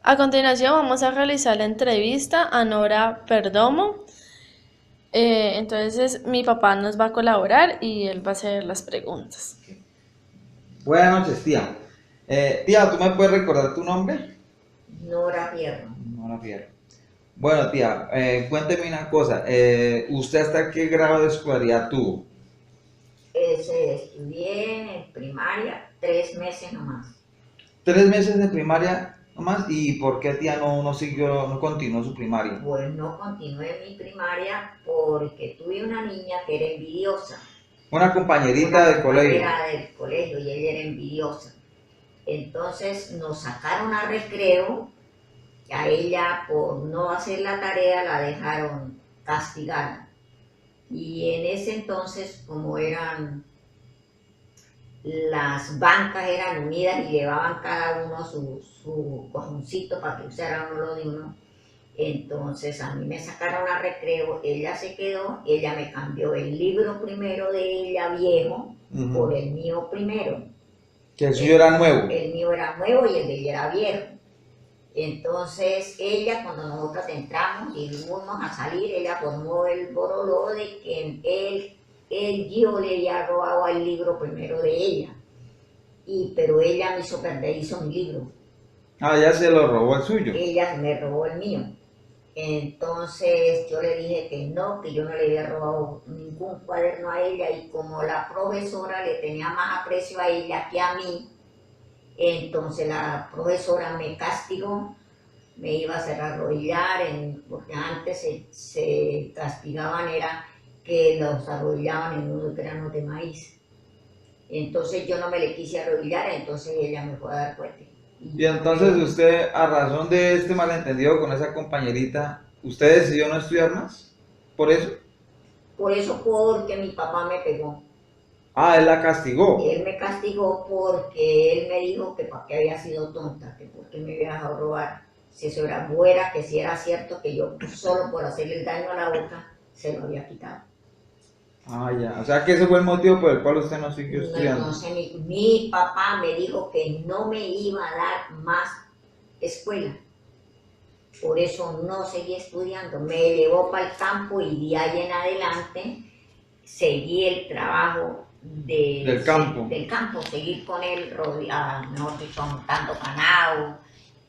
A continuación vamos a realizar la entrevista a Nora Perdomo. Entonces mi papá nos va a colaborar y él va a hacer las preguntas. Buenas noches, tía. Tía, ¿tú me puedes recordar tu nombre? Nora Fierro. Nora Fierro. Bueno, tía, cuénteme una cosa. ¿Usted hasta qué grado de escolaridad tuvo? Estudié en primaria 3 meses nomás. 3 meses de primaria nomás. ¿Y por qué, tía, no siguió, no continuó su primaria? Pues no continué mi primaria porque tuve una niña que era envidiosa, Una compañerita una de colegio. compañera del colegio y ella era envidiosa. Entonces nos sacaron a recreo, y a ella por no hacer la tarea la dejaron castigada. Y en ese entonces, como las bancas eran unidas y llevaban cada uno su cojoncito para que usara uno lo de uno. Entonces a mí me sacaron a recreo, ella se quedó, ella me cambió el libro primero de ella viejo por el mío primero. Que el suyo era nuevo. El mío era nuevo y el de ella era viejo. Entonces ella, cuando nosotros entramos y íbamos a salir, ella formó el boroló de que yo le había robado el libro primero de ella. Pero ella me hizo perder, hizo mi libro. Ah, ya se lo robó el suyo. Ella me robó el mío. Entonces yo le dije que yo no le había robado ningún cuaderno a ella, y como la profesora le tenía más aprecio a ella que a mí, entonces la profesora me castigó, me iba a hacer arrodillar, porque antes se castigaban, era que los arrodillaban en unos granos de maíz. Entonces yo no me le quise arrodillar, entonces ella me fue a dar fuerte. Y entonces usted, a razón de este malentendido con esa compañerita, ¿usted decidió no estudiar más? ¿Por eso? Por eso, porque mi papá me pegó. Ah, él la castigó. Él me castigó porque él me dijo que para qué había sido tonta, que por qué me había dejado robar. Si eso era fuera, que si era cierto que yo solo por hacerle el daño a la boca se lo había quitado. Ah, ya. O sea que ese fue el motivo por el cual usted no siguió No, estudiando. entonces mi papá me dijo que no me iba a dar más escuela. Por eso no seguí estudiando. Me llevó para el campo y de ahí en adelante seguí el trabajo Del campo. del campo, seguir con él, mejor dicho, montando ganado,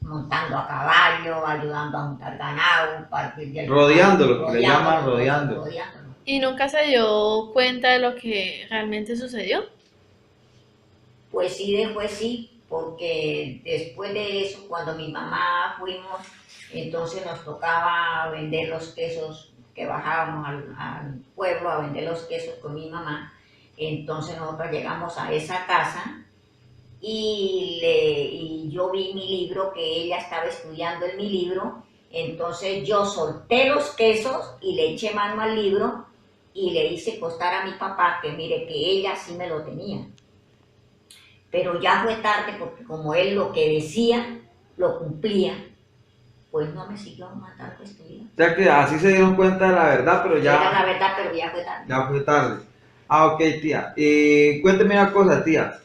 montando a caballo, ayudando a montar ganado, partir del Rodeándolo, que le llaman rodeando. rodeándolo. ¿Y nunca se dio cuenta de lo que realmente sucedió? Pues sí, después sí, porque después de eso, cuando mi mamá fuimos, entonces nos tocaba vender los quesos, que bajábamos al pueblo a vender los quesos con mi mamá. Entonces nosotros llegamos a esa casa y yo vi mi libro, que ella estaba estudiando en mi libro. Entonces yo solté los quesos y le eché mano al libro y le hice costar a mi papá que mire que ella sí me lo tenía. Pero ya fue tarde, porque como él lo que decía lo cumplía, pues no me siguió mandando a estudiar. O sea que así se dieron cuenta de la verdad, pero Era la ya, verdad, pero ya fue tarde. ya fue tarde. Ah, ok, tía. Cuénteme una cosa, tía.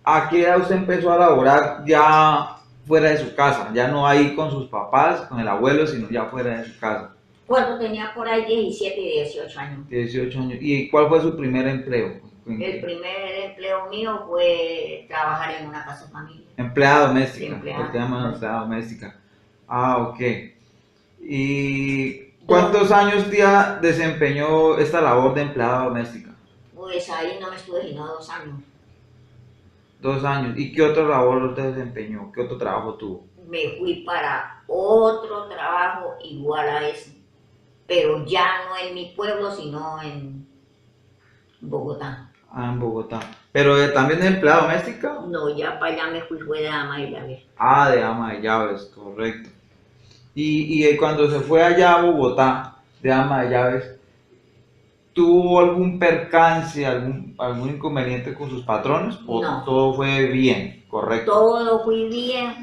¿A qué edad usted empezó a laborar ya fuera de su casa? Ya no ahí con sus papás, con el abuelo, sino ya fuera de su casa. Cuando tenía por ahí 17 y 18 años. 18 años. ¿Y cuál fue su primer empleo? El primer empleo mío fue trabajar en una casa de familia. Empleada doméstica. Sí, empleada. Lo que llaman empleada doméstica. Ah, ok. ¿Y cuántos años, tía, desempeñó esta labor de empleada doméstica? Pues ahí no me estuve sino 2 años. 2 años. ¿Y qué otra labor usted desempeñó? ¿Qué otro trabajo tuvo? Me fui para otro trabajo igual a ese, pero ya no en mi pueblo, sino en Bogotá. Ah, en Bogotá. ¿Pero también de empleada doméstica? No, ya para allá me fui, fue de ama de llaves. Ah, de ama de llaves, correcto. Y cuando se fue allá a Bogotá, de ama de llaves, ¿tuvo algún percance, algún inconveniente con sus patrones? ¿O No. todo fue bien, correcto? Todo fue bien,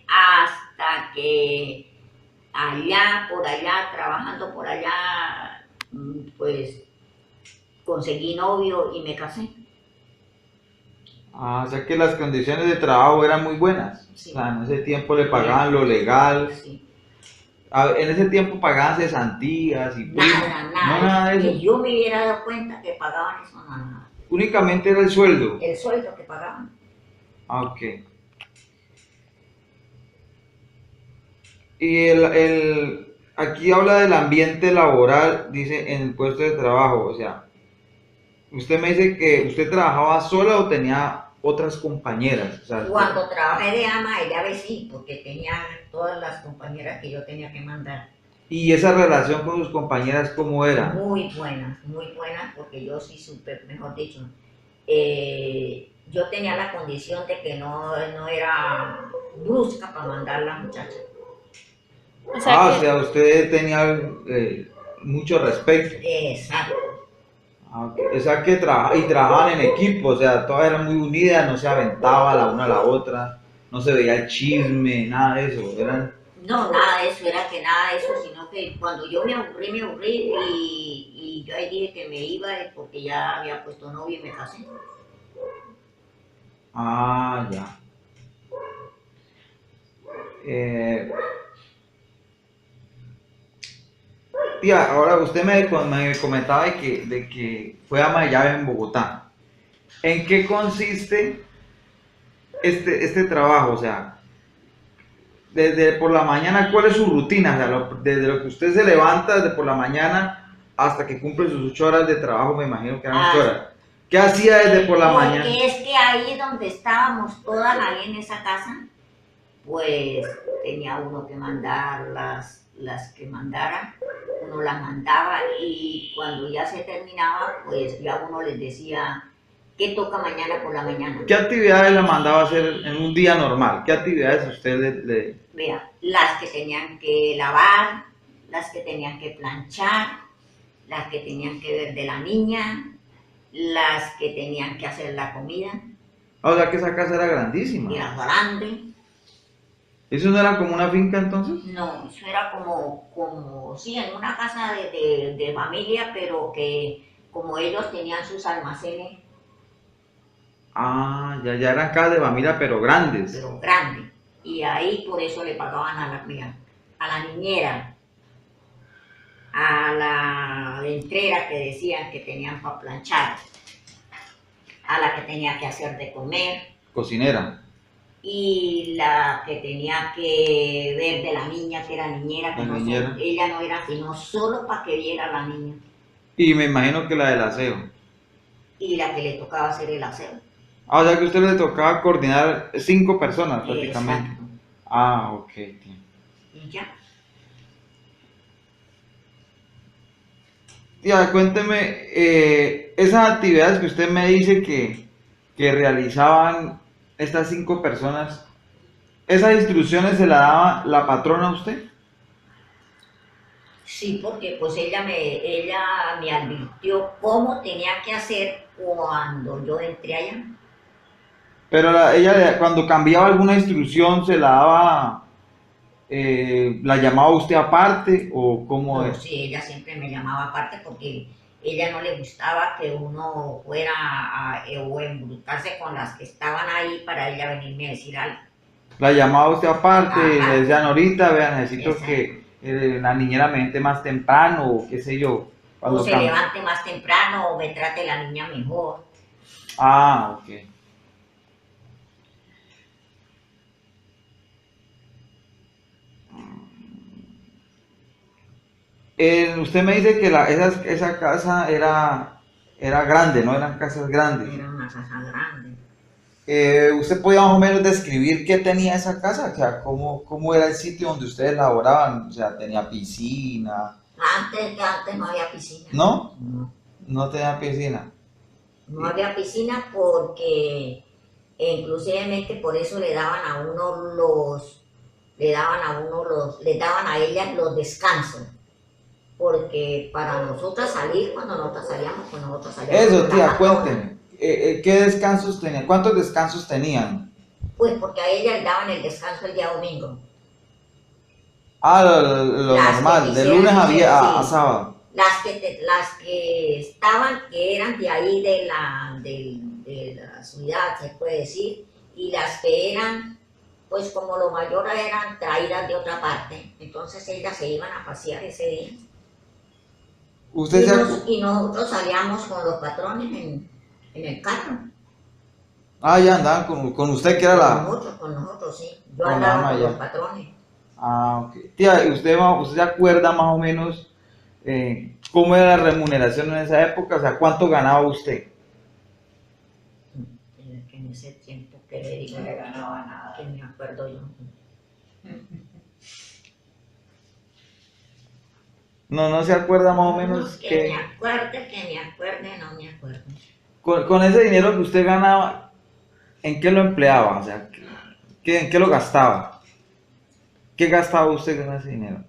hasta que por allá, trabajando por allá, pues conseguí novio y me casé. Ah, o sea que las condiciones de trabajo eran muy buenas. Sí. O sea, en ese tiempo le pagaban lo legal. Sí. En ese tiempo pagaban cesantías y primo. Nada, No, nada. nada de Que eso. yo me hubiera dado cuenta que pagaban eso, nada, nada. Únicamente era el sueldo. El sueldo que pagaban. Ah, ok. Y aquí habla del ambiente laboral, dice en el puesto de trabajo. O sea, usted me dice que usted trabajaba sola o tenía otras compañeras. O sea, Cuando trabajé de ama, ella ve sí, porque tenía todas las compañeras que yo tenía que mandar. y esa relación con sus compañeras, ¿cómo era? Muy buenas, porque yo sí supe, mejor dicho, yo tenía la condición de que no era brusca para mandar a la muchacha. O sea O que, sea, usted tenía mucho respeto. Exacto. Ah, ok. O sea que trabajaban en equipo, o sea, todas eran muy unidas, no se aventaba la una a la otra, no se veía el chisme, nada de eso. No, nada de eso, era que nada de eso, sino que cuando yo me aburrí y yo ahí dije que me iba porque ya había puesto novio y me casé. Ah, ya. Eh, Tía, ahora usted me comentaba de que fue ama de llaves en Bogotá. ¿En qué consiste este trabajo? O sea, desde por la mañana, ¿cuál es su rutina? O sea, desde lo que usted se levanta, desde por la mañana hasta que cumple sus 8 horas de trabajo, me imagino que eran 8 horas. ¿Qué hacía desde por la mañana? Porque es que ahí donde estábamos todas ahí en esa casa, pues tenía uno que mandar las que mandara, uno las mandaba y cuando ya se terminaba, pues ya uno les decía qué toca mañana por la mañana. ¿Qué actividades la mandaba a hacer en un día normal? ¿Qué actividades usted le... Vea, las que tenían que lavar, las que tenían que planchar, las que tenían que ver de la niña, las que tenían que hacer la comida, O sea que esa casa era grandísima. era grande. ¿Eso no era como una finca entonces? No, eso era como sí, en una casa de familia, pero que como ellos tenían sus almacenes, Ah, ya eran casas de familia, pero grandes. pero grandes. Y ahí por eso le pagaban a la niñera, a la entrera que decían que tenían para planchar, a la que tenía que hacer de comer Cocinera. y la que tenía que ver de la niña, que era niñera, que La no niñera. ella no era sino solo para que viera a la niña, Y me imagino que la del aseo. y la que le tocaba hacer el aseo. Ah, o sea que a usted le tocaba coordinar 5 personas prácticamente. Exacto. Ah, ok, tío. Y ya. Tía, cuénteme, esas actividades que usted me dice que realizaban estas 5 personas, ¿esas instrucciones se las daba la patrona a usted? Sí, porque pues ella me advirtió cómo tenía que hacer cuando yo entré allá. Pero cuando cambiaba alguna instrucción se la daba, la llamaba usted aparte o cómo No, es. sí, ella siempre me llamaba aparte porque ella no le gustaba que uno fuera o embrutarse con las que estaban ahí para ella venirme a decir algo. La llamaba usted aparte, Ajá. le decían ahorita, vean, necesito Exacto. que la niñera me entre más temprano o qué sé yo. O Cuando se levante más temprano o me trate la niña mejor. Ah, ok. Usted me dice que esa casa era grande, ¿no? Eran casas grandes. Era una casa grande. ¿Usted podía más o menos describir qué tenía esa casa? O sea, cómo era el sitio donde ustedes laboraban? O sea, tenía piscina, Antes no había piscina. ¿no? No. No tenía piscina. No había piscina porque inclusivemente por eso le daban a ellas los descansos. Porque para nosotras salir, cuando nosotras salíamos, pues nosotros salíamos. Eso, con la tía, patrona. cuénteme. ¿Qué descansos tenían? ¿Cuántos descansos tenían? Pues porque a ellas le daban el descanso el día domingo. Ah, lo Las normal, que de quisieran, lunes a sí. sábado. Las que estaban, que eran de ahí de la ciudad, se puede decir, y las que eran, pues como lo mayor eran traídas de otra parte, entonces ellas se iban a pasear ese día. ¿Usted Y nosotros salíamos con los patrones en el carro. Ah, ya andaban con usted que era la... Con nosotros, sí. Yo Con la andaba ama con ya. los patrones. Ah, ok. Tía, ¿y usted se acuerda más o menos cómo era la remuneración en esa época? O sea, ¿cuánto ganaba usted? Que en ese tiempo que le digo, No le ganaba nada. que me acuerdo yo. No se acuerda más o menos Que me acuerde, no me acuerdo. con ese dinero que usted ganaba, ¿en qué lo empleaba? O sea, ¿en qué lo gastaba? ¿Qué gastaba usted con ese dinero?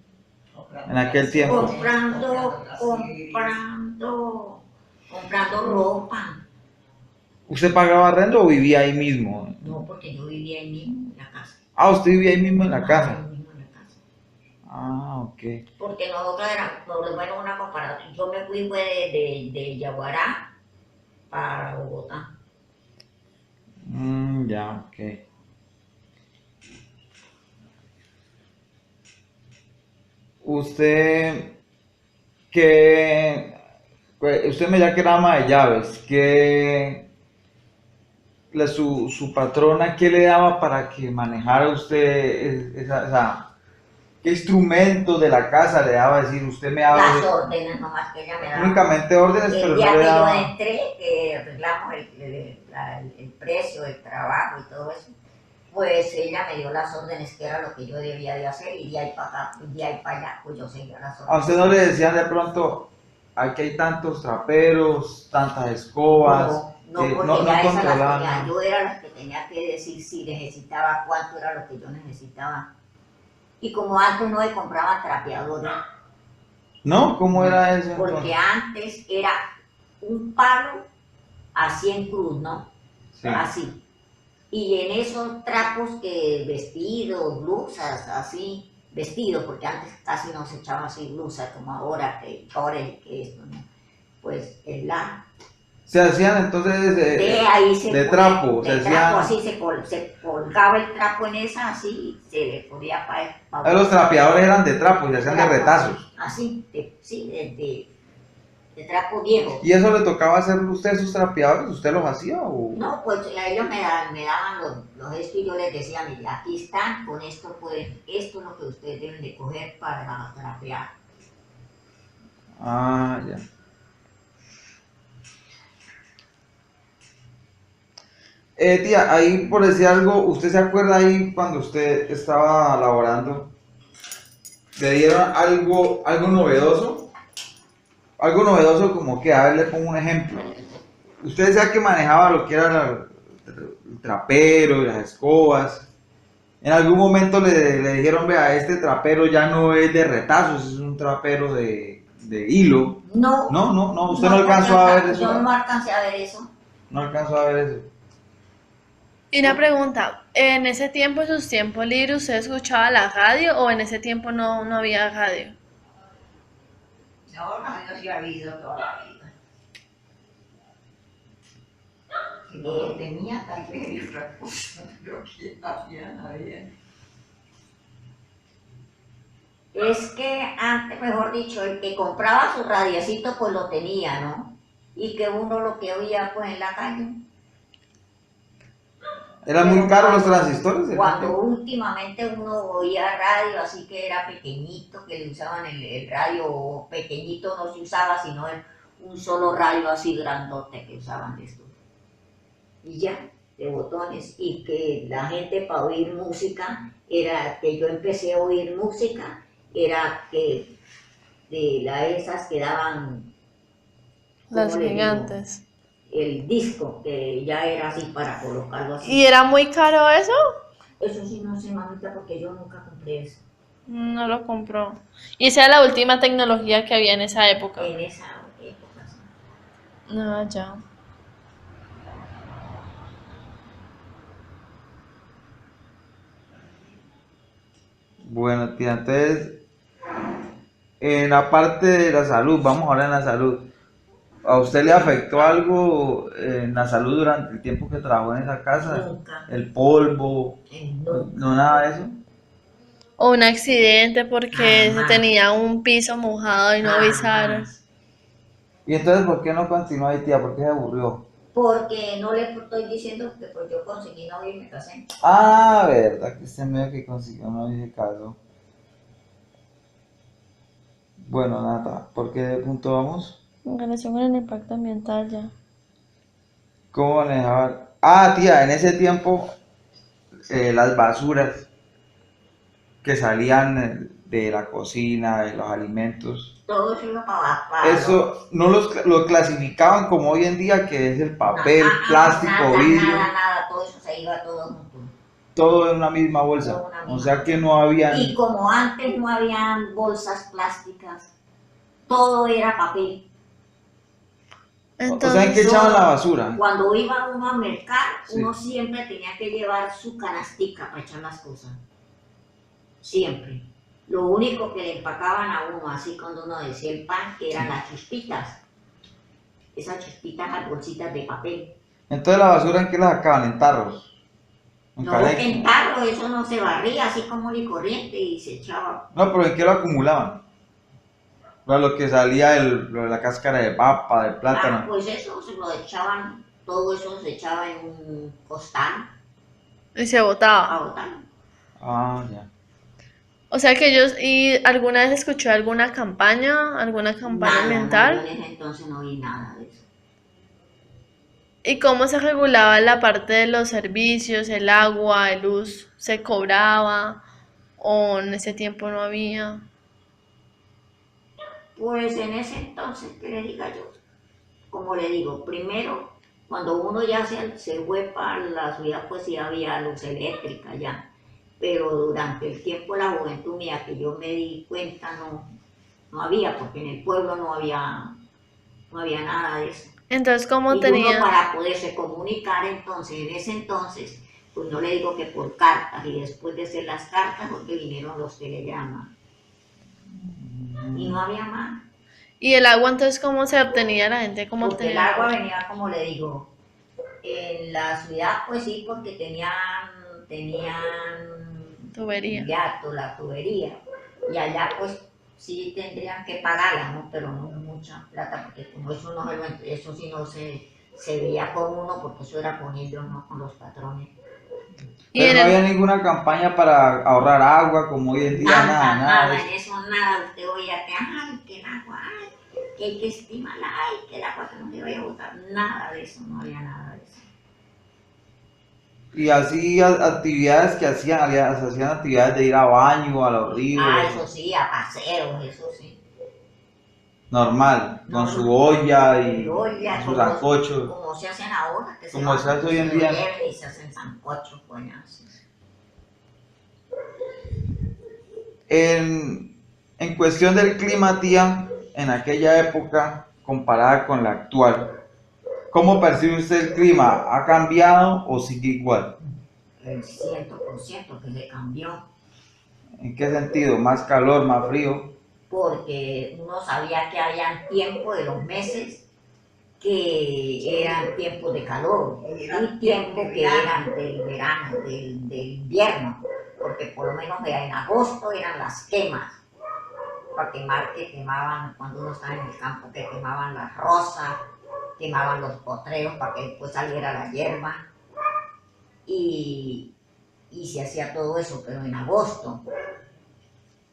En aquel tiempo. Comprando ropa. ¿Usted pagaba arrendo o vivía ahí mismo? No, porque yo vivía ahí mismo en la casa. Ah, usted vivía ahí mismo en la casa. Ahí mismo en la casa. Ah, ok. Porque nosotros éramos, por lo menos una comparación. Yo me fui fue de Yaguará para Bogotá. Ya, ok. Usted usted me decía que era ama de llaves, su patrona, ¿qué le daba para que manejara usted qué instrumento de la casa le daba? Decir, usted me daba Las órdenes nomás que ella me daba. únicamente órdenes, El pero día no le que yo daba... entré, que arreglamos el precio del trabajo y todo eso, pues ella me dio las órdenes que era lo que yo debía de hacer y de ahí para acá, de ahí para allá, pues yo seguía las órdenes. ¿A usted no le decían de pronto, aquí hay tantos traperos, tantas escobas? No, porque no ya esas las controlaban. tenía, yo era las que tenía que decir si necesitaba, cuánto era lo que yo necesitaba. Y como antes no me compraban trapeadores, ¿No? ¿Cómo era eso? porque antes era un palo así en cruz, ¿no? Sí. Así. Y en esos trapos que vestidos, blusas, así, vestidos, porque antes casi no se echaba así blusas como ahora, que esto, ¿no? Pues el la Se hacían entonces de ahí se de ponía- trapo, de se trapo, hacían... así se colgaba el trapo en esa así y se le ponía para Los trapeadores eran de trapo y se hacían de retazos. así, de trapo viejo. ¿Y eso le tocaba hacer usted esos trapeadores? ¿Usted los hacía o...? No, pues a ellos me daban los estos y yo les decía, mire, aquí están, con esto pueden, esto es lo que ustedes deben de coger para trapear. Ah, ya. Tía, ahí por decir algo, ¿usted se acuerda ahí cuando usted estaba laborando? ¿Le dieron algo novedoso? Algo novedoso como que, a ver, le pongo un ejemplo. Usted decía que manejaba lo que era el trapero y las escobas. En algún momento le dijeron, vea, este trapero ya no es de retazos, es un trapero de hilo. No, usted no alcanzó a ver eso. Yo no alcancé a ver eso. No alcanzó a ver eso. Y una pregunta, ¿en ese tiempo, en sus tiempos libres, usted escuchaba la radio o en ese tiempo no había radio? No, radio sí ha habido toda la vida. Y lo que tenía tal vez y otra cosa, pero que hacía nadie. Es que antes, mejor dicho, el que compraba su radiecito pues lo tenía, ¿no? Y que uno lo que oía pues en la calle. ¿Eran muy caros los transistores? Cuando últimamente uno oía radio, así que era pequeñito, que le usaban el radio pequeñito, no se usaba, sino un solo radio así grandote que usaban de esto. Y ya, de botones, y que la gente para oír música, era que yo empecé a oír música, era que de esas que daban... Las ¿cómo le digo? gigantes. El disco, que ya era así para colocarlo así. ¿Y era muy caro eso? Eso sí no sé, mamita, porque yo nunca compré eso. No lo compró. Y esa era la última tecnología que había en esa época. En esa época, sí. No, ya. Bueno, tía, entonces, en la parte de la salud, vamos ahora en la salud. ¿A usted le afectó algo en la salud durante el tiempo que trabajó en esa casa? Nunca. ¿El polvo? No. ¿No nada de eso? O un accidente porque se Jamás. tenía un piso mojado y no avisaron. Jamás. ¿Y entonces por qué no continuó ahí, tía? ¿Por qué se aburrió? Porque no le estoy diciendo que pues yo conseguí novio y me casé. Ah, verdad que usted medio que consiguió un novio y se casó. Bueno, Nata, ¿por qué punto vamos? En relación con el impacto ambiental ya. ¿Cómo manejaban? Ah, tía, en ese tiempo las basuras que salían de la cocina, de los alimentos, Todo eso iba para eso no lo clasificaban como hoy en día, que es el papel, plástico, nada, vidrio, nada, todo eso se iba todo junto. todo en una misma Todo bolsa. en una O misma sea que no había... Y como antes no habían bolsas plásticas, todo era papel. O sea, ¿en qué Entonces, echaban la basura? Cuando iba uno a mercar, Sí. uno siempre tenía que llevar su canastica para echar las cosas. Siempre. Lo único que le empacaban a uno, así cuando uno decía el pan, que eran las chispitas. Esas chispitas, las bolsitas de papel. Entonces la basura, ¿en qué la sacaban? ¿En tarros? ¿En No, canecas? que en tarro, eso no se barría así como y corriente y se echaba. No, pero ¿en qué lo acumulaban? Lo que salía lo de la cáscara de papa, de Ah, plátano. pues eso se lo echaban, todo eso se echaba en un costal y se a botaba. botar. Ah, ya. O sea que ellos, ¿y alguna vez escuchó alguna campaña Nada, ambiental? no, yo en ese entonces no vi nada de eso. ¿Y cómo se regulaba la parte de los servicios, el agua, el luz? ¿Se cobraba o en ese tiempo no había? Pues en ese entonces, ¿qué le diga yo? Como le digo, primero, cuando uno ya se fue para la ciudad, pues sí había luz eléctrica ya. Pero durante el tiempo de la juventud mía, que yo me di cuenta, no había, porque en el pueblo no había nada de eso. Entonces, ¿cómo Y uno tenía? para poderse comunicar entonces, en ese entonces, pues no le digo que por cartas, y después de hacer las cartas, porque vinieron los telegramas. Y no había más. ¿Y el agua entonces cómo se obtenía la gente? ¿Cómo Porque el obtenía? agua venía, como le digo, en la ciudad, pues sí, porque tenían Tubería. ya toda la tubería. Y allá, pues sí tendrían que pagarla, ¿no? Pero no mucha plata, porque como eso no eso sí no se veía con uno, porque eso era con ellos, no con los patrones. Y Pero en no había el, ninguna campaña para ahorrar agua, como hoy en día, nada de En eso. eso nada, usted oía que, ay, que el agua, ay, que hay que estimarla, ay, que el agua que no se vaya a botar, nada de eso, no había nada de eso. Y así actividades que hacían, se hacían actividades de ir a baño, a los ríos, Eso sí, a paseos, eso sí. normal, con No, su olla y olla, su como, sancocho. como se hacen ahora, que Como se hace hoy en lo día. hierven y se hacen sancochos, coñas. En cuestión del clima, tía, en aquella época comparada con la actual, ¿cómo percibe usted el clima? ¿Ha cambiado o sigue igual? El 100% que se cambió, ¿En qué sentido? ¿Más calor, más frío? porque uno sabía que había tiempo de los meses que eran tiempos de calor y tiempos que eran del verano, del invierno, porque por lo menos en agosto eran las quemas, para quemar, que quemaban cuando uno estaba en el campo, que quemaban las rosas, quemaban los potreros para que después saliera la hierba y se hacía todo eso, pero en agosto,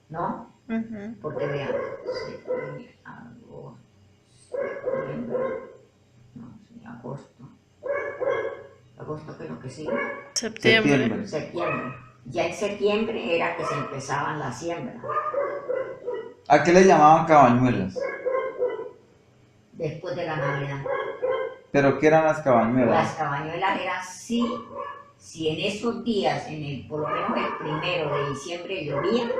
¿no? Ujú. Porque vean, agosto, septiembre, no, sí, agosto. ¿Agosto qué es lo que sigue? Septiembre. Septiembre. Ya en septiembre era que se empezaban las siembras. ¿A qué le llamaban cabañuelas? Después de la Navidad. ¿Pero qué eran las Las cabañuelas? cabañuelas eran si en esos días, por lo menos el 1 de diciembre llovía,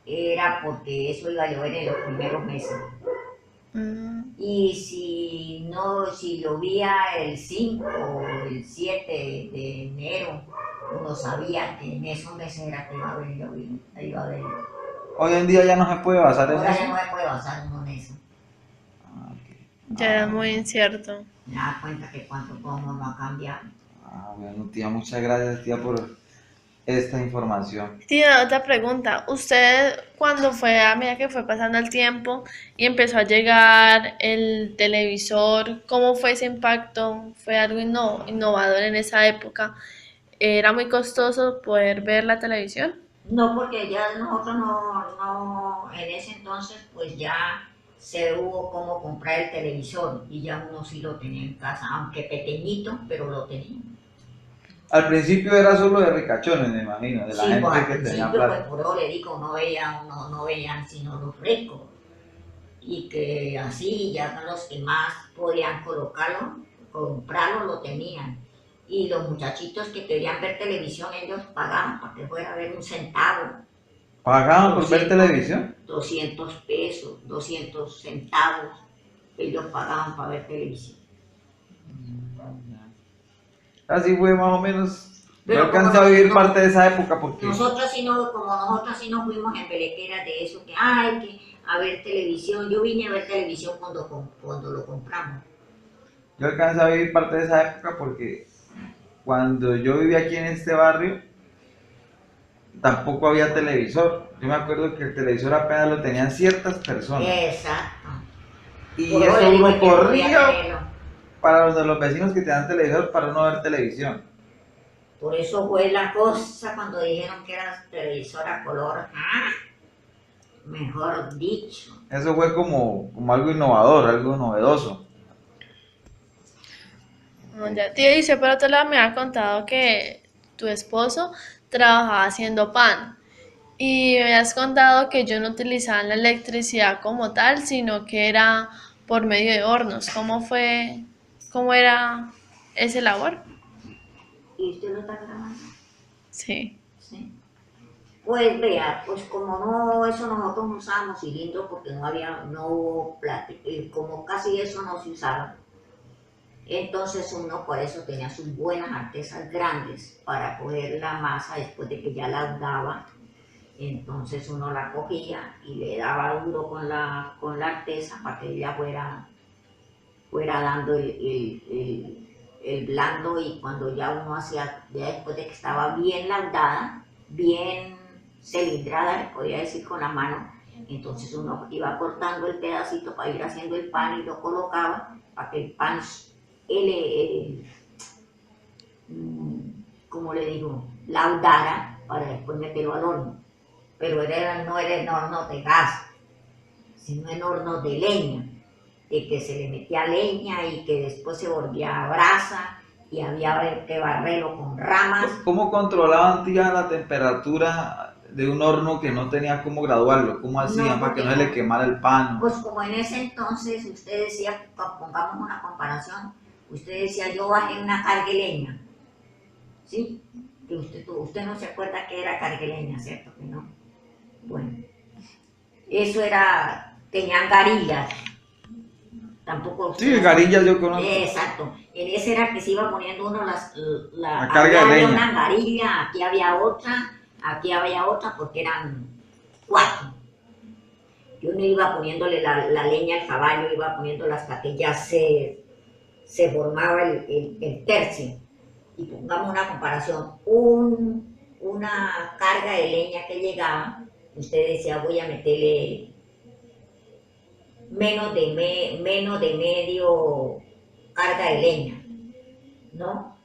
era porque eso iba a llover en los primeros meses. Mm. Y si llovía el 5 o el 7 de enero, uno sabía que en esos meses era que iba a haber llovido. Hoy en día ya no se puede basar en Ahora eso. ya no se puede basar uno en eso. Ah, ok. Ya es muy incierto. Me da cuenta que cuánto cómo no ha cambiado. Ah, bueno, tía, muchas gracias, tía, por esta información. Tiene otra pregunta. ¿Usted cuando fue a medida que fue pasando el tiempo y empezó a llegar el televisor, cómo fue ese impacto? ¿Fue algo innovador en esa época? ¿Era muy costoso poder ver la televisión? No, porque ya nosotros en ese entonces pues ya se hubo como comprar el televisor y ya uno sí lo tenía en casa, aunque pequeñito, pero lo tenía. Al principio era solo de ricachones, me imagino, de la Sí, pues gente al que tenía principio pues plata. por eso le digo, no veían sino los ricos y que así ya los que más podían colocarlo, comprarlo, lo tenían. Y los muchachitos que querían ver televisión, ellos pagaban para que fuera a ver un centavo. ¿Pagaban por ver 200, televisión? 200 pesos, 200 centavos, ellos pagaban para ver televisión. Así fue más o menos. Yo Pero como alcancé a vivir no, parte de esa época porque nosotros sí no, como nosotros sí nos fuimos en pelequeras de eso, que hay que a ver televisión, yo vine a ver televisión cuando lo compramos. yo alcancé a vivir parte de esa época porque cuando yo vivía aquí en este barrio tampoco había televisor. Yo me acuerdo que el televisor apenas lo tenían ciertas personas. Exacto. Y Por eso eso le digo uno que podía corría tenerlo. para los vecinos que tenían televisor para no ver televisión. Por eso fue la cosa cuando dijeron que era televisor a color. ¡Ah! Mejor dicho. Eso fue como algo innovador, algo novedoso. No, ya. Tía, dice, por otro lado me ha contado que tu esposo trabajaba haciendo pan. Y me has contado que ellos no utilizaban la electricidad como tal, sino que era por medio de hornos. ¿Cómo era ese labor? ¿Y usted lo está grabando? Sí. Sí. Pues vea, pues como no, eso nosotros no usábamos cilindros porque no hubo plástico, y como casi eso no se usaba, entonces uno por eso tenía sus buenas artesas grandes para coger la masa después de que ya la daba, entonces uno la cogía y le daba duro con la artesa para que ella fuera dando el blando y cuando ya uno hacía, ya después de que estaba bien laudada, bien cilindrada, le podía decir con la mano, entonces uno iba cortando el pedacito para ir haciendo el pan y lo colocaba para que el pan, como le digo, laudara para después meterlo al horno. Pero no era en horno de gas, sino en horno de leña, de que se le metía leña y que después se volvía brasa y había que barrerlo con ramas. ¿Cómo controlaban, tía, la temperatura de un horno que no tenía cómo graduarlo? ¿Cómo hacían para que no se le quemara el pan? Pues como en ese entonces usted decía, pongamos una comparación, usted decía yo bajé una cargueleña, ¿sí? Que usted no se acuerda que era cargueleña, ¿cierto? Que no. Bueno, eso era, tenían garillas. Tampoco. Sí, garillas yo conozco. Exacto. En ese era que se iba poniendo uno La carga de había leña. una garilla, aquí había otra, porque eran 4. Yo no iba poniéndole la leña al caballo, iba poniéndola hasta que ya se formaba el tercio. Y pongamos una comparación, una carga de leña que llegaba, usted decía voy a meterle menos de medio carga de leña, ¿no?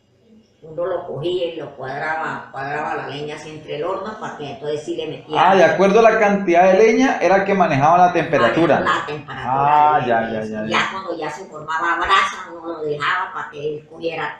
Uno lo cogía y lo cuadraba la leña así entre el horno para que entonces sí le metía. Ah, de acuerdo a la cantidad de leña era que manejaba la temperatura. La temperatura. Ah, de ya, leña. ya, ya, Ya cuando ya se formaba brasa, uno lo dejaba para que él cogiera